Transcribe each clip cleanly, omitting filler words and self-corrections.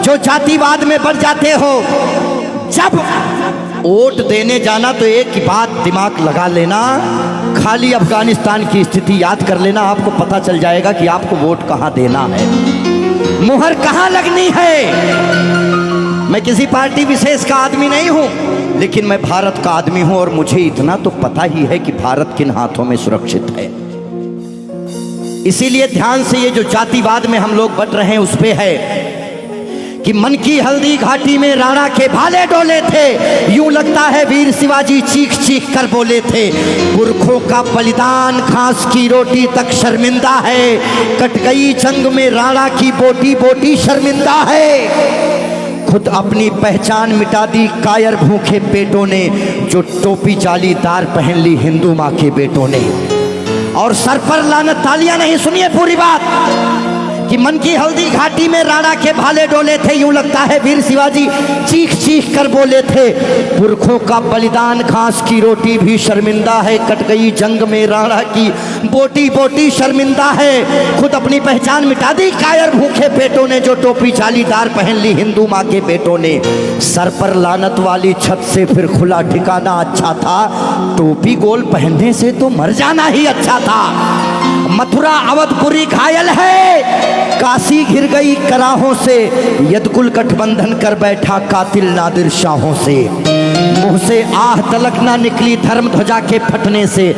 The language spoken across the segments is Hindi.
जो जातिवाद में बढ़ जाते हो, जब वोट देने जाना तो एक ही बात दिमाग लगा लेना, खाली अफगानिस्तान की स्थिति याद कर लेना, आपको पता चल जाएगा कि आपको वोट कहां देना है, मुहर कहां लगनी है। मैं किसी पार्टी विशेष का आदमी नहीं हूं, लेकिन मैं भारत का आदमी हूं और मुझे इतना तो पता ही है कि भारत किन हाथों में सुरक्षित है। इसीलिए ध्यान से ये जो जातिवाद में हम लोग बट रहे हैं उस पे है कि मन की हल्दी घाटी में राणा के भाले डोले थे, यूं लगता है वीर शिवाजी चीख चीख कर बोले थे। पुरखों का बलिदान घास की रोटी तक शर्मिंदा है, कट गई जंग में राणा की बोटी बोटी शर्मिंदा है। खुद अपनी पहचान मिटा दी कायर भूखे पेटों ने, जो टोपी जालीदार पहन ली हिंदू माँ के बेटों ने। और सर पर लानत, तालियां नहीं, सुनिए पूरी बात, कि मन की हल्दी घाटी में राणा के भाले डोले थे, यूं लगता है वीर शिवाजी चीख चीख कर बोले थे। पुरखों का बलिदान घास की रोटी भी शर्मिंदा है, कट गई जंग में राणा की बोटी बोटी शर्मिंदा है। खुद अपनी पहचान मिटा दी कायर भूखे पेटों ने, जो टोपी जालीदार पहन ली हिंदू माँ के बेटों ने। सर पर लानत वाली छत से फिर खुला ठिकाना अच्छा था, टोपी गोल पहनने से तो मर जाना ही अच्छा था। मथुरा अवधपुरी घायल है, काशी घिर गई कराहों से, यदकुल गठबंधन कर बैठा कातिल नादिर शाहों से। मुंह से आह तलक ना निकली धर्म ध्वजा के फटने से,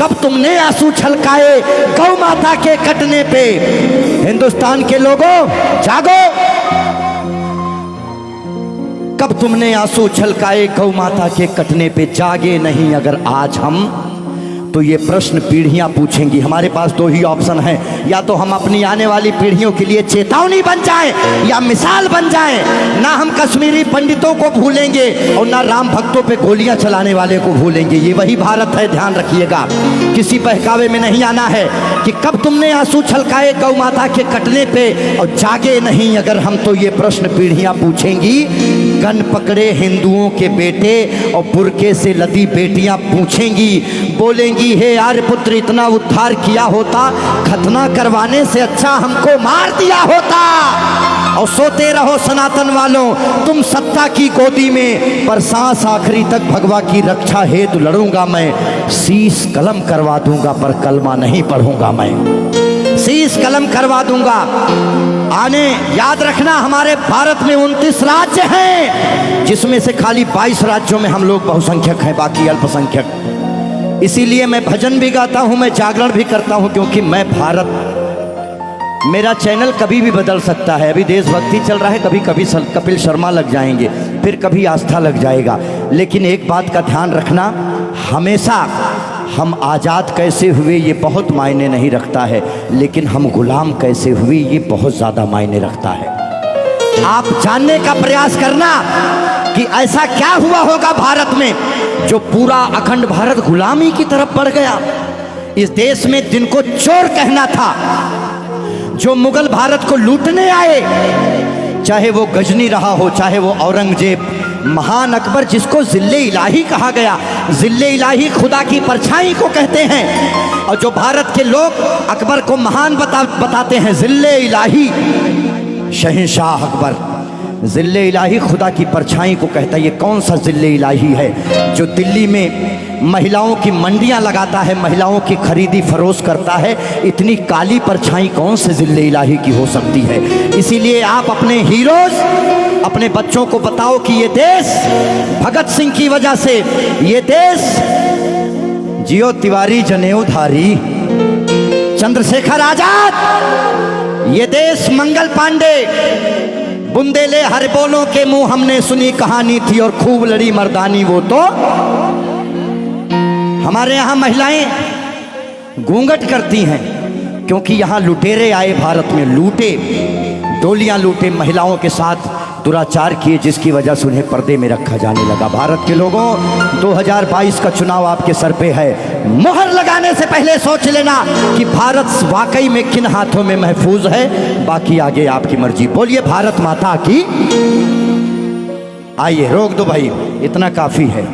कब तुमने आंसू छलकाए गौ माता के कटने पे। हिंदुस्तान के लोगों जागो, कब तुमने आंसू छलकाए गौ माता के कटने पे। जागे नहीं अगर आज हम, तो ये प्रश्न पीढ़ियां पूछेंगी। हमारे पास दो ही ऑप्शन है, या तो हम अपनी आने वाली पीढ़ियों के लिए चेतावनी बन जाएं या मिसाल बन जाएं। ना हम कश्मीरी पंडितों को भूलेंगे और ना राम भक्तों पे गोलियां चलाने वाले को भूलेंगे। ये वही भारत है, ध्यान रखिएगा। किसी बहकावे में नहीं आना है कि कब तुमने आंसू छलकाए गौ माता के कटने पे, और जागे नहीं अगर हम, तो ये प्रश्न पीढ़ियां पूछेंगी। गन पकड़े हिंदुओं के बेटे और बुरके से लदी बेटियां पूछेंगी, बोलेंगी हे आर्यपुत्र इतना उद्धार किया होता, खतना करवाने से अच्छा हमको मार दिया होता। और सोते रहो सनातन वालों तुम सत्ता की गोदी में, पर सांस आखिरी तक भगवा की रक्षा हेतु लड़ूंगा मैं। शीश कलम करवा दूंगा पर कलमा नहीं पढ़ूंगा मैं, शीश कलम करवा दूंगा। आने याद रखना, हमारे भारत में 29 राज्य हैं, जिसमें से खाली 22 राज्यों में हम लोग बहुसंख्यक हैं, बाकी अल्पसंख्यक। इसीलिए मैं भजन भी गाता हूं, मैं जागरण भी करता हूं, क्योंकि मैं भारत, मेरा चैनल कभी भी बदल सकता है। अभी देशभक्ति चल रहा है, कभी कभी कपिल शर्मा लग जाएंगे, फिर कभी आस्था लग जाएगा। लेकिन एक बात का ध्यान रखना, हमेशा हम आज़ाद कैसे हुए ये बहुत मायने नहीं रखता है, लेकिन हम गुलाम कैसे हुए ये बहुत ज़्यादा मायने रखता है। आप जानने का प्रयास करना कि ऐसा क्या हुआ होगा भारत में जो पूरा अखंड भारत गुलामी की तरफ बढ़ गया। इस देश में जिनको चोर कहना था, जो मुगल भारत को लूटने आए, चाहे वो गजनी रहा हो, चाहे वो औरंगजेब, महान अकबर जिसको जिल्ले इलाही कहा गया, जिल्ले इलाही खुदा की परछाई को कहते हैं। और जो भारत के लोग अकबर को महान बताते हैं, जिल्ले इलाही शहंशाह अकबर, जिल्ले इलाही खुदा की परछाई को कहता है। ये कौन सा जिल्ले इलाही है जो दिल्ली में महिलाओं की मंडियां लगाता है, महिलाओं की खरीदी फरोश करता है? इतनी काली परछाई कौन से जिल्ले इलाही की हो सकती है? इसीलिए आप अपने हीरोज, अपने बच्चों को बताओ कि ये देश भगत सिंह की वजह से, ये देश जियो तिवारी जनेऊधारी, चंद्रशेखर आजाद, ये देश मंगल पांडे, बुंदेले हर बोलों के मुंह हमने सुनी कहानी थी और खूब लड़ी मर्दानी वो तो। हमारे यहाँ महिलाएं घूंघट करती हैं क्योंकि यहाँ लुटेरे आए भारत में, लूटे, डोलियां लूटे, महिलाओं के साथ दुराचार किए, जिसकी वजह से उन्हें पर्दे में रखा जाने लगा। भारत के लोगों, 2022 का चुनाव आपके सर पे है। मोहर लगाने से पहले सोच लेना कि भारत वाकई में किन हाथों में महफूज है, बाकी आगे आपकी मर्जी। बोलिए भारत माता की। आइए रोक दो भाई, इतना काफी है।